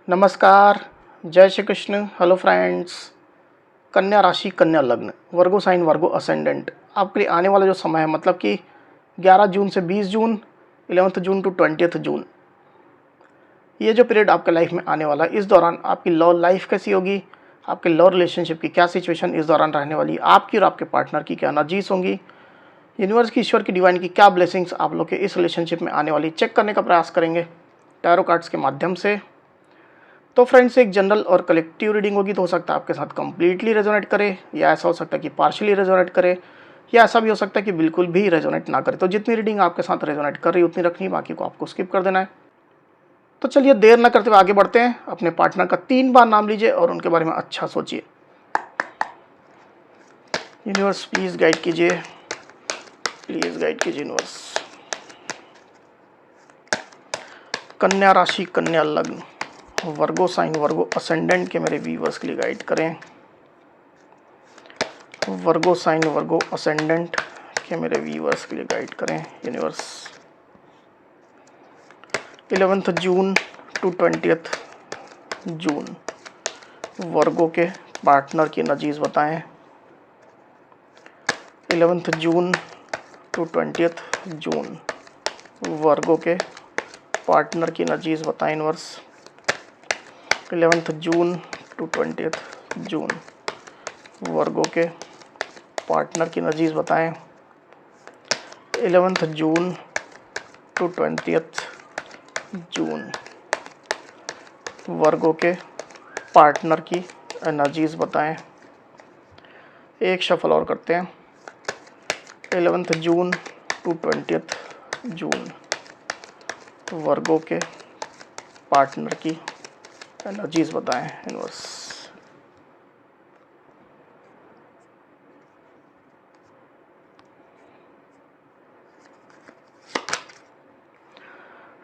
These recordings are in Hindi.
नमस्कार, जय श्री कृष्ण। Hello friends. कन्या राशि, कन्या लग्न, वर्गो साइन, वर्गो असेंडेंट, आपके लिए आने वाला जो समय है मतलब कि 11 जून से 20 जून, 11 जून टू 20 जून, ये जो पीरियड आपके लाइफ में आने वाला है, इस दौरान आपकी लव लाइफ कैसी होगी, आपके लव रिलेशनशिप की क्या सिचुएशन इस दौरान रहने वाली है, आपकी और आपके पार्टनर की क्या एनर्जीज होंगी, यूनिवर्स की, ईश्वर की, डिवाइन की क्या ब्लेसिंग्स आप लोग के इस रिलेशनशिप में आने वाली, चेक करने का प्रयास करेंगे टैरो कार्ड्स के माध्यम से। तो फ्रेंड्स, एक जनरल और कलेक्टिव रीडिंग होगी, तो हो सकता है आपके साथ कंप्लीटली रेजोनेट करे, या ऐसा हो सकता है कि पार्शियली रेजोनेट करे, या ऐसा भी हो सकता है कि बिल्कुल भी रेजोनेट ना करे। तो जितनी रीडिंग आपके साथ रेजोनेट कर रही है उतनी रखनी, बाकी को आपको स्किप कर देना है। तो चलिए देर न करते हुए आगे बढ़ते हैं। अपने पार्टनर का 3 बार नाम लीजिए और उनके बारे में अच्छा सोचिए। यूनिवर्स प्लीज गाइड कीजिए, प्लीज गाइड कीजिए यूनिवर्स। कन्या राशि, कन्या लग्न, वर्गो साइन, वर्गो असेंडेंट के मेरे व्यूवर्स के लिए गाइड करें। वर्गो साइन, वर्गो असेंडेंट के मेरे व्यूवर्स के लिए गाइड करें यूनिवर्स। 11 जून टू 20 जून, वर्गो के पार्टनर की एनर्जीज बताएं। 11 जून टू 20 जून, वर्गो के पार्टनर की एनर्जीज बताएं यूनिवर्स। 11 जून टू 20 जून, वर्गो के पार्टनर की एनर्जीज बताएं। 11 जून टू 20 जून, वर्गो के पार्टनर की एनर्जीज बताएं। एक शफल और करते हैं। 11 जून टू 20 जून, वर्गो के पार्टनर की एनर्जीज बताएं universe.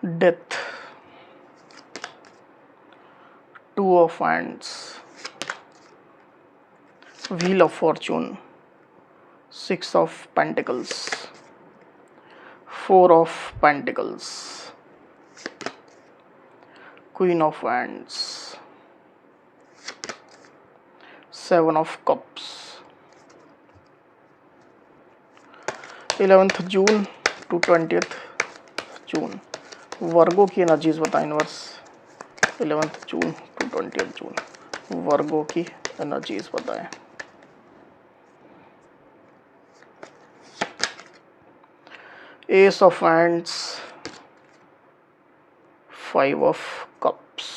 Death, 2 of hands, wheel of fortune, 6 of pentacles, 4 of pentacles, queen of hands, 7 of cups. 11 June to 20 June, Virgo की एनर्जीज बताएं universe. 11 June to 20 June, Virgo की एनर्जीज बताएं। S of hands, 5 of cups.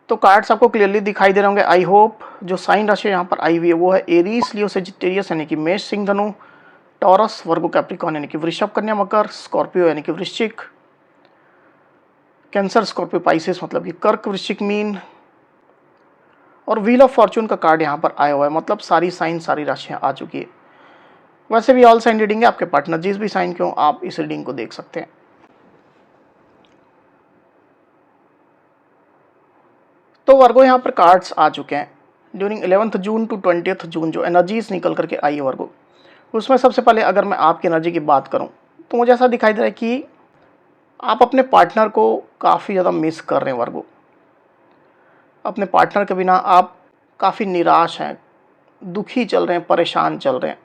तो कार्ड्स आपको क्लियरली दिखाई दे रहे होंगे आई होप। जो साइन राशि यहाँ पर आई हुई है वो है एरीज, लियो, सेजिटेरियस यानी कि मेष, सिंह, धनु, टॉरस, वर्गो, कैप्रिकॉर्न यानी कि वृषभ, कन्या, मकर, स्कॉर्पियो यानी कि वृश्चिक, कैंसर, स्कॉर्पियो, पाइसेस मतलब कि कर्क, वृश्चिक, मीन, और व्हील ऑफ फॉर्चून का कार्ड यहाँ पर आया हुआ है। मतलब सारी साइन, सारी राशियाँ आ चुकी है। वैसे भी ऑल साइन रीडिंग है, आपके पार्टनर जिस भी साइन के हो आप इस रीडिंग को देख सकते हैं। तो वर्गो यहाँ पर कार्ड्स आ चुके हैं। ड्यूरिंग 11 जून टू 20 जून जो एनर्जीज निकल करके आई है वर्गो, उसमें सबसे पहले अगर मैं आपकी एनर्जी की बात करूं तो मुझे ऐसा दिखाई दे रहा है कि आप अपने पार्टनर को काफ़ी ज़्यादा मिस कर रहे हैं वर्गो। अपने पार्टनर के बिना आप काफ़ी निराश हैं, दुखी चल रहे हैं, परेशान चल रहे हैं,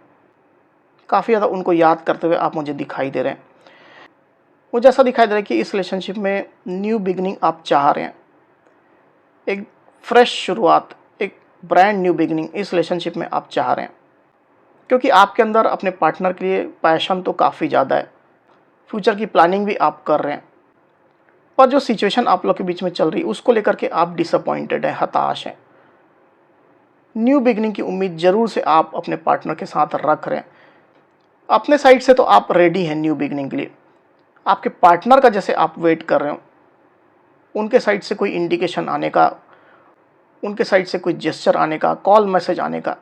काफ़ी ज़्यादा उनको याद करते हुए आप मुझे दिखाई दे रहे हैं। मुझे ऐसा दिखाई दे रहा है कि इस रिलेशनशिप में न्यू बिगनिंग आप चाह रहे हैं, एक फ्रेश शुरुआत, एक ब्रांड न्यू बिगनिंग इस रिलेशनशिप में आप चाह रहे हैं, क्योंकि आपके अंदर अपने पार्टनर के लिए पैशन तो काफ़ी ज़्यादा है, फ्यूचर की प्लानिंग भी आप कर रहे हैं, पर जो सिचुएशन आप लोग के बीच में चल रही है उसको लेकर के आप डिसअपॉइंटेड हैं, हताश हैं। न्यू बिगनिंग की उम्मीद जरूर से आप अपने पार्टनर के साथ रख रहे हैं। अपने साइड से तो आप रेडी हैं न्यू बिगनिंग के लिए, आपके पार्टनर का जैसे आप वेट कर रहे हो, उनके साइड से कोई इंडिकेशन आने का, उनके साइड से कोई जेस्चर आने का, कॉल मैसेज आने का,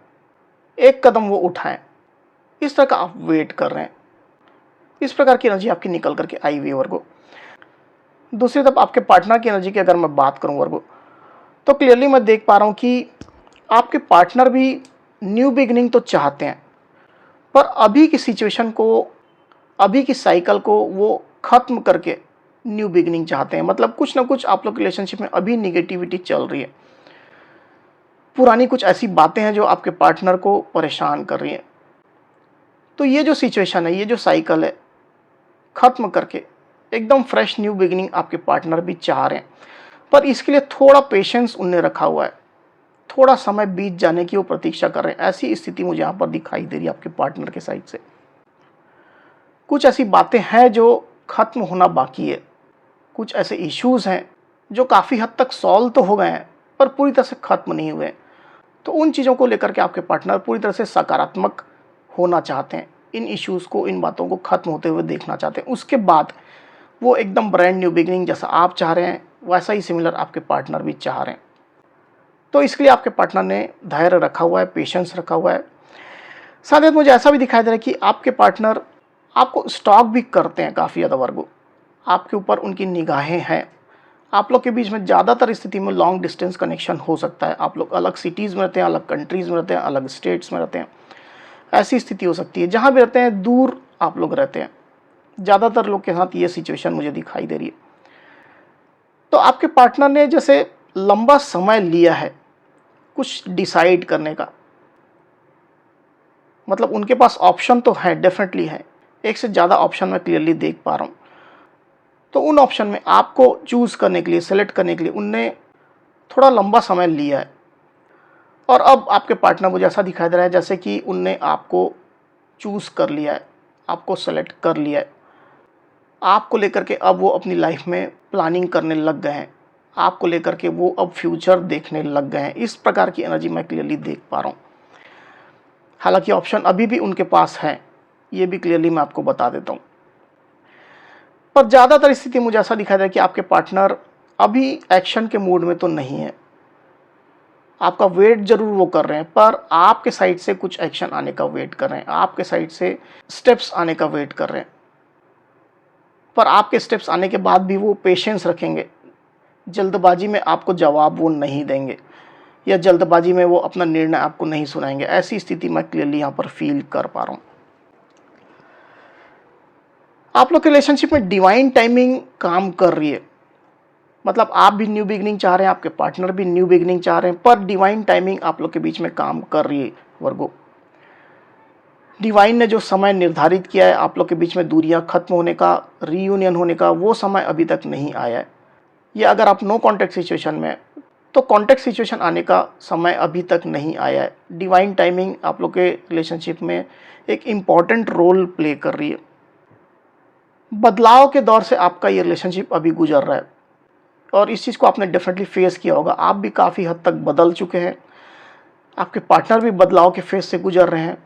एक कदम वो उठाएं, इस तरह का आप वेट कर रहे हैं। इस प्रकार की एनर्जी आपकी निकल करके आई हुई है वर्गो। दूसरी तरफ आपके पार्टनर की एनर्जी की अगर मैं बात करूं वर्गो, तो क्लियरली मैं देख पा रहा हूं कि आपके पार्टनर भी न्यू बिगनिंग तो चाहते हैं, पर अभी की सिचुएशन को अभी की साइकिल को वो ख़त्म करके न्यू बिगिनिंग चाहते हैं। मतलब कुछ ना कुछ आप लोग रिलेशनशिप में अभी निगेटिविटी चल रही है, पुरानी कुछ ऐसी बातें हैं जो आपके पार्टनर को परेशान कर रही हैं। तो ये जो सिचुएशन है, ये जो साइकिल है, ख़त्म करके एकदम फ्रेश न्यू बिगिनिंग आपके पार्टनर भी चाह रहे हैं, पर इसके लिए थोड़ा पेशेंस उनने रखा हुआ है, थोड़ा समय बीत जाने की वो प्रतीक्षा कर रहे हैं। ऐसी स्थिति मुझे यहाँ पर दिखाई दे रही है आपके पार्टनर के साइड से। कुछ ऐसी बातें हैं जो ख़त्म होना बाकी है, कुछ ऐसे इश्यूज़ हैं जो काफ़ी हद तक सॉल्व तो हो गए हैं पर पूरी तरह से ख़त्म नहीं हुए। तो उन चीज़ों को लेकर के आपके पार्टनर पूरी तरह से सकारात्मक होना चाहते हैं, इन इश्यूज़ को, इन बातों को ख़त्म होते हुए देखना चाहते हैं। उसके बाद वो एकदम ब्रांड न्यू बिगिनिंग जैसा आप चाह रहे हैं वैसा ही सिमिलर आपके पार्टनर भी चाह रहे हैं। तो इसके लिए आपके पार्टनर ने धैर्य रखा हुआ है, पेशेंस रखा हुआ है। साथ ही मुझे ऐसा भी दिखाई दे रहा है कि आपके पार्टनर आपको स्टॉक भी करते हैं काफ़ी ज़्यादा वर्गो, आपके ऊपर उनकी निगाहें हैं। आप लोग के बीच में ज़्यादातर स्थिति में लॉन्ग डिस्टेंस कनेक्शन हो सकता है। आप लोग अलग सिटीज़ में रहते हैं, अलग कंट्रीज़ में रहते हैं, अलग स्टेट्स में रहते हैं। ऐसी स्थिति हो सकती है जहाँ भी रहते हैं दूर आप लोग रहते हैं। ज़्यादातर लोग के साथ ये सिचुएशन मुझे दिखाई दे रही है। तो आपके पार्टनर ने जैसे लंबा समय लिया है कुछ डिसाइड करने का, मतलब उनके पास ऑप्शन तो है, डेफिनेटली है, एक से ज़्यादा ऑप्शन मैं क्लियरली देख पा रहा हूँ। तो उन ऑप्शन में आपको चूज़ करने के लिए, सेलेक्ट करने के लिए उनने थोड़ा लंबा समय लिया है। और अब आपके पार्टनर मुझे ऐसा दिखाई दे रहा है जैसे कि उनने आपको चूज़ कर लिया है, आपको सेलेक्ट कर लिया है। आपको लेकर के अब वो अपनी लाइफ में प्लानिंग करने लग गए हैं, आपको लेकर के वो अब फ्यूचर देखने लग गए हैं। इस प्रकार की एनर्जी मैं क्लियरली देख पा रहा हूँ। हालांकि ऑप्शन अभी भी उनके पास है, ये भी क्लियरली मैं आपको बता देता हूँ। पर ज़्यादातर स्थिति मुझे ऐसा दिखाई दे रहा है कि आपके पार्टनर अभी एक्शन के मूड में तो नहीं है। आपका वेट ज़रूर वो कर रहे हैं, पर आपके साइड से कुछ एक्शन आने का वेट कर रहे हैं, आपके साइड से स्टेप्स आने का वेट कर रहे हैं। पर आपके स्टेप्स आने के बाद भी वो पेशेंस रखेंगे, जल्दबाजी में आपको जवाब वो नहीं देंगे या जल्दबाजी में वो अपना निर्णय आपको नहीं सुनाएंगे। ऐसी स्थिति मैं क्लियरली यहाँ पर फील कर पा रहा हूँ। आप लोग के रिलेशनशिप में डिवाइन टाइमिंग काम कर रही है, मतलब आप भी न्यू बिगिनिंग चाह रहे हैं, आपके पार्टनर भी न्यू बिगिनिंग चाह रहे हैं, पर डिवाइन टाइमिंग आप लोग के बीच में काम कर रही है वर्गो। डिवाइन ने जो समय निर्धारित किया है आप लोग के बीच में दूरियां खत्म होने का, रीयूनियन होने का, वो समय अभी तक नहीं आया है। या अगर आप नो कॉन्टैक्ट सिचुएशन में, तो कॉन्टैक्ट सिचुएशन आने का समय अभी तक नहीं आया है। डिवाइन टाइमिंग आप लोग के रिलेशनशिप में एक इम्पॉर्टेंट रोल प्ले कर रही है। बदलाव के दौर से आपका ये रिलेशनशिप अभी गुजर रहा है और इस चीज़ को आपने डेफिनेटली फेस किया होगा। आप भी काफ़ी हद तक बदल चुके हैं, आपके पार्टनर भी बदलाव के फेस से गुजर रहे हैं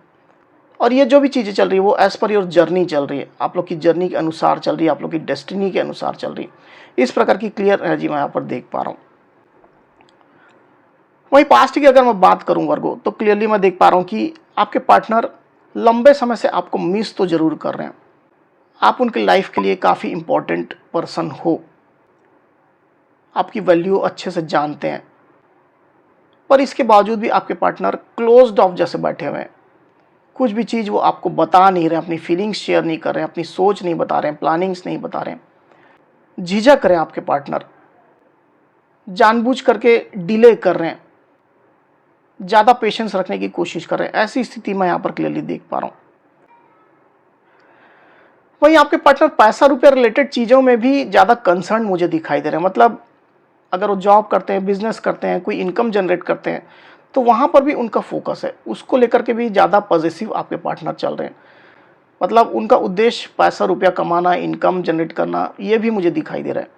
और ये जो भी चीज़ें चल रही है वो एज़ पर योर जर्नी चल रही है, आप लोग की जर्नी के अनुसार चल रही है, आप लोग की डेस्टिनी के अनुसार चल रही है। इस प्रकार की क्लियर एनर्जी मैं यहाँ पर देख पा रहा हूँ। वहीं पास्ट की अगर मैं बात करूँ वर्गो, तो क्लियरली मैं देख पा रहा हूँ कि आपके पार्टनर लंबे समय से आपको मिस तो ज़रूर कर रहे हैं। आप उनकी लाइफ के लिए काफ़ी इम्पोर्टेंट पर्सन हो, आपकी वैल्यू अच्छे से जानते हैं, पर इसके बावजूद भी आपके पार्टनर क्लोज्ड ऑफ जैसे बैठे हुए हैं। कुछ भी चीज़ वो आपको बता नहीं रहे, अपनी फीलिंग्स शेयर नहीं कर रहे हैं, अपनी सोच नहीं बता रहे हैं, प्लानिंग्स नहीं बता रहे हैं। झिझक रहे हैं आपके पार्टनर, जानबूझ करके डिले कर रहे हैं, ज़्यादा पेशेंस रखने की कोशिश कर रहे हैं। ऐसी स्थिति मैं यहाँ पर क्लियरली देख पा रहा हूँ। वहीं आपके पार्टनर पैसा रुपया रिलेटेड चीज़ों में भी ज़्यादा कंसर्न मुझे दिखाई दे रहे हैं। मतलब अगर वो जॉब करते हैं, बिजनेस करते हैं, कोई इनकम जनरेट करते हैं, तो वहाँ पर भी उनका फोकस है, उसको लेकर के भी ज़्यादा पॉजिटिव आपके पार्टनर चल रहे हैं। मतलब उनका उद्देश्य पैसा रुपया कमाना, इनकम जनरेट करना, ये भी मुझे दिखाई दे रहा है।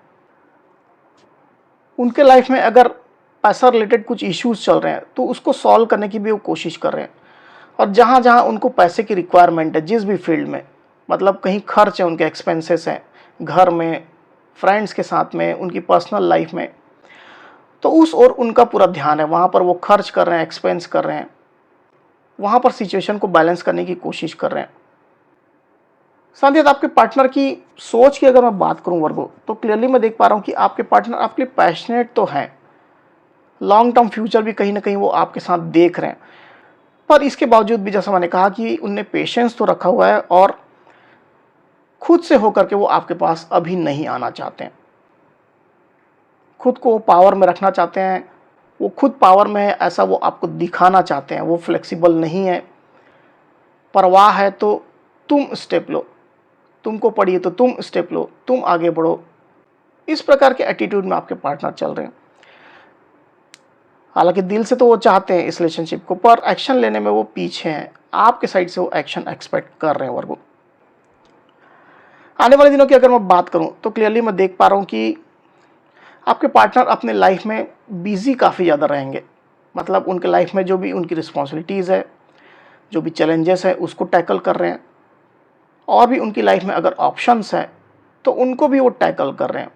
उनके लाइफ में अगर पैसा रिलेटेड कुछ इश्यूज चल रहे हैं तो उसको सॉल्व करने की भी वो कोशिश कर रहे हैं। और जहाँ जहाँ उनको पैसे की रिक्वायरमेंट है, जिस भी फील्ड में, मतलब कहीं खर्च है, उनके एक्सपेंसेस हैं, घर में, फ्रेंड्स के साथ में, उनकी पर्सनल लाइफ में, तो उस ओर उनका पूरा ध्यान है। वहाँ पर वो खर्च कर रहे हैं, एक्सपेंस कर रहे हैं, वहाँ पर सिचुएशन को बैलेंस करने की कोशिश कर रहे हैं। साथ ही आपके पार्टनर की सोच की अगर मैं बात करूँ वर्गो, तो क्लियरली मैं देख पा रहा हूँ कि आपके पार्टनर आपके लिए पैशनेट तो हैं, लॉन्ग टर्म फ्यूचर भी कहीं ना कहीं वो आपके साथ देख रहे हैं, पर इसके बावजूद भी जैसा मैंने कहा कि उनने पेशेंस तो रखा हुआ है और खुद से होकर के वो आपके पास अभी नहीं आना चाहते हैं, खुद को पावर में रखना चाहते हैं, वो खुद पावर में है ऐसा वो आपको दिखाना चाहते हैं। वो फ्लेक्सिबल नहीं है। परवाह है तो तुम स्टेप लो, तुमको पड़ी है तो तुम स्टेप लो, तुम आगे बढ़ो। इस प्रकार के एटीट्यूड में आपके पार्टनर चल रहे हैं। हालांकि दिल से तो वो चाहते हैं इस रिलेशनशिप को, पर एक्शन लेने में वो पीछे हैं। आपके साइड से वो एक्शन एक्सपेक्ट कर रहे हैं वर्गो। आने वाले दिनों की अगर मैं बात करूं तो क्लियरली मैं देख पा रहा हूं कि आपके पार्टनर अपने लाइफ में बिजी काफ़ी ज़्यादा रहेंगे। मतलब उनके लाइफ में जो भी उनकी रिस्पॉन्सिबिलिटीज़ है, जो भी चैलेंजेस है, उसको टैकल कर रहे हैं। और भी उनकी लाइफ में अगर ऑप्शंस हैं तो उनको भी वो टैकल कर रहे हैं।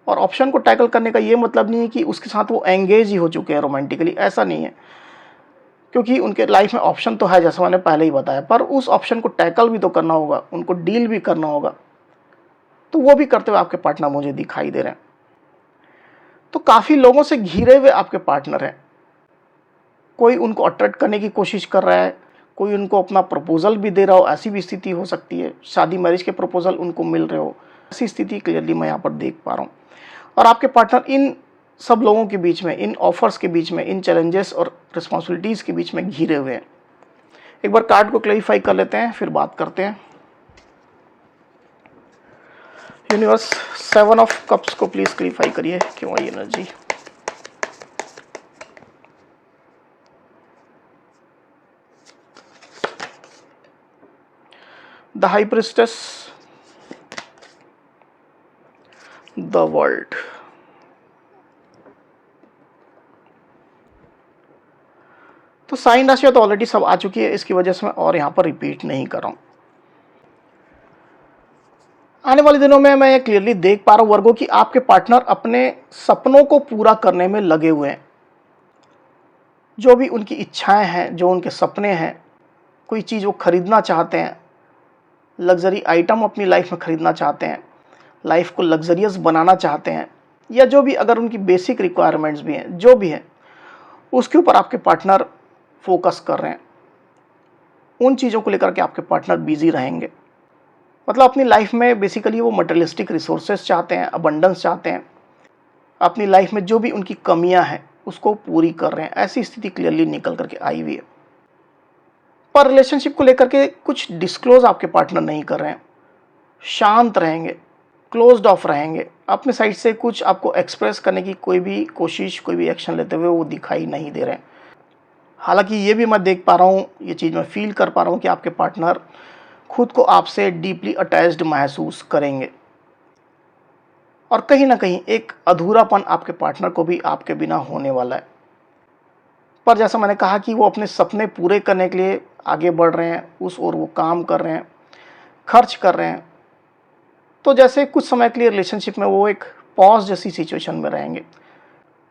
और ऑप्शन को टैकल करने का ये मतलब नहीं है कि उसके साथ वो एंगेज ही हो चुके हैं रोमांटिकली, ऐसा नहीं है। क्योंकि उनके लाइफ में ऑप्शन तो है, जैसा मैंने पहले ही बताया, पर उस ऑप्शन को टैकल भी तो करना होगा, उनको डील भी करना होगा। तो वो भी करते हुए आपके पार्टनर मुझे दिखाई दे रहे हैं। तो काफ़ी लोगों से घिरे हुए आपके पार्टनर हैं। कोई उनको अट्रैक्ट करने की कोशिश कर रहा है, कोई उनको अपना प्रपोजल भी दे रहा हो, ऐसी भी स्थिति हो सकती है। शादी मैरिज के प्रपोजल उनको मिल रहे हो, ऐसी स्थिति क्लियरली मैं यहाँ पर देख पा रहा हूँ। और आपके पार्टनर इन सब लोगों के बीच में, इन ऑफर्स के बीच में, इन चैलेंजेस और रिस्पॉन्सिबिलिटीज़ के बीच में घिरे हुए हैं। एक बार कार्ड को क्लैरिफाई कर लेते हैं, फिर बात करते हैं। यूनिवर्स, 7 ऑफ कप्स को प्लीज क्लैरिफाई करिए, क्यों आई energy. The high priestess, the world. तो साइन राशियां तो ऑलरेडी सब आ चुकी है, इसकी वजह से मैं और यहां पर रिपीट नहीं कर रहा हूं। आने वाले दिनों में मैं ये क्लियरली देख पा रहा हूं वर्गों कि आपके पार्टनर अपने सपनों को पूरा करने में लगे हुए हैं। जो भी उनकी इच्छाएं हैं, जो उनके सपने हैं, कोई चीज़ वो खरीदना चाहते हैं, लग्जरी आइटम अपनी लाइफ में खरीदना चाहते हैं, लाइफ को लग्जरियस बनाना चाहते हैं, या जो भी अगर उनकी बेसिक रिक्वायरमेंट्स भी हैं, जो भी हैं, उसके ऊपर आपके पार्टनर फोकस कर रहे हैं। उन चीज़ों को लेकर के आपके पार्टनर बिजी रहेंगे। मतलब अपनी लाइफ में बेसिकली वो मटेरियलिस्टिक रिसोर्सेज चाहते हैं, अबंडेंस चाहते हैं। अपनी लाइफ में जो भी उनकी कमियां हैं उसको पूरी कर रहे हैं। ऐसी स्थिति क्लियरली निकल करके आई हुई है। पर रिलेशनशिप को लेकर के कुछ डिस्क्लोज आपके पार्टनर नहीं कर रहे हैं, शांत रहेंगे, क्लोज्ड ऑफ रहेंगे। अपने साइड से कुछ आपको एक्सप्रेस करने की कोई भी कोशिश, कोई भी एक्शन लेते हुए वो दिखाई नहीं दे रहे हैं। हालांकि ये भी मैं देख पा रहा हूँ, ये चीज़ मैं फील कर पा रहा हूँ कि आपके पार्टनर खुद को आपसे डीपली अटैच्ड महसूस करेंगे। और कहीं ना कहीं एक अधूरापन आपके पार्टनर को भी आपके बिना होने वाला है। पर जैसा मैंने कहा कि वो अपने सपने पूरे करने के लिए आगे बढ़ रहे हैं, उस ओर वो काम कर रहे हैं, खर्च कर रहे हैं। तो जैसे कुछ समय के लिए रिलेशनशिप में वो एक पॉज जैसी सिचुएशन में रहेंगे।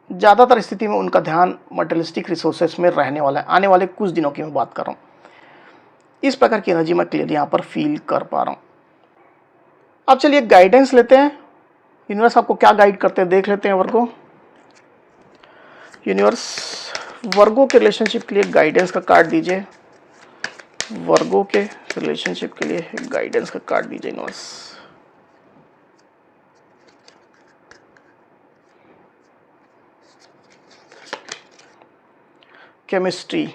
ज़्यादातर स्थिति में उनका ध्यान मटेरियलिस्टिक रिसोर्सेस में रहने वाला है। आने वाले कुछ दिनों की मैं बात कर रहा हूँ। इस प्रकार की एनर्जी मैं क्लियरली यहाँ पर फील कर पा रहा हूँ। अब चलिए गाइडेंस लेते हैं। यूनिवर्स आपको क्या गाइड करते हैं देख लेते हैं वर्गो। यूनिवर्स वर्गो के रिलेशनशिप के लिए गाइडेंस का कार्ड दीजिए। वर्गो के रिलेशनशिप के लिए गाइडेंस का कार्ड दीजिए यूनिवर्स। केमिस्ट्री,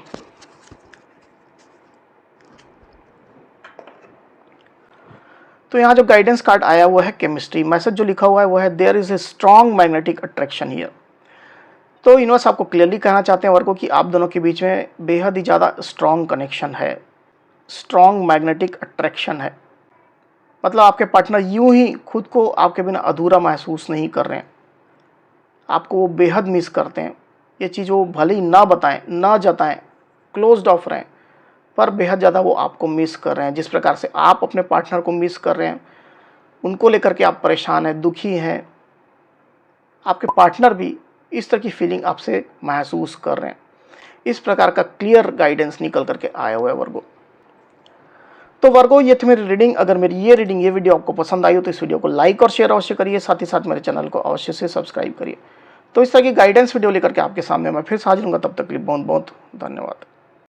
तो यहाँ जो गाइडेंस कार्ड आया हुआ है केमिस्ट्री, मैसेज जो लिखा हुआ है वो है there is a strong magnetic attraction here. तो यूनिवर्स आपको क्लियरली कहना चाहते हैं वर्गो कि आप दोनों के बीच में बेहद ही ज़्यादा स्ट्रॉन्ग कनेक्शन है, स्ट्रॉन्ग मैग्नेटिक अट्रैक्शन है। मतलब आपके पार्टनर यूं ही खुद को आपके बिना अधूरा महसूस नहीं कर रहे हैं, आपको वो बेहद मिस करते हैं। ये चीज़ वो भले ही ना बताएं, ना जताएं, क्लोज्ड ऑफ रहें, पर बेहद ज़्यादा वो आपको मिस कर रहे हैं। जिस प्रकार से आप अपने पार्टनर को मिस कर रहे हैं, उनको लेकर के आप परेशान हैं, दुखी हैं, आपके पार्टनर भी इस तरह की फीलिंग आपसे महसूस कर रहे हैं। इस प्रकार का क्लियर गाइडेंस निकल करके आया हुआ है वर्गो। तो वर्गो ये थी मेरी रीडिंग। अगर मेरी ये वीडियो आपको पसंद आई हो तो इस वीडियो को लाइक और शेयर अवश्य करिए, साथ ही साथ मेरे चैनल को अवश्य से सब्सक्राइब करिए। तो इस तरह की गाइडेंस वीडियो लेकर के आपके सामने मैं फिर से हाजिर हूँगा। तब तक के लिए बहुत बहुत धन्यवाद।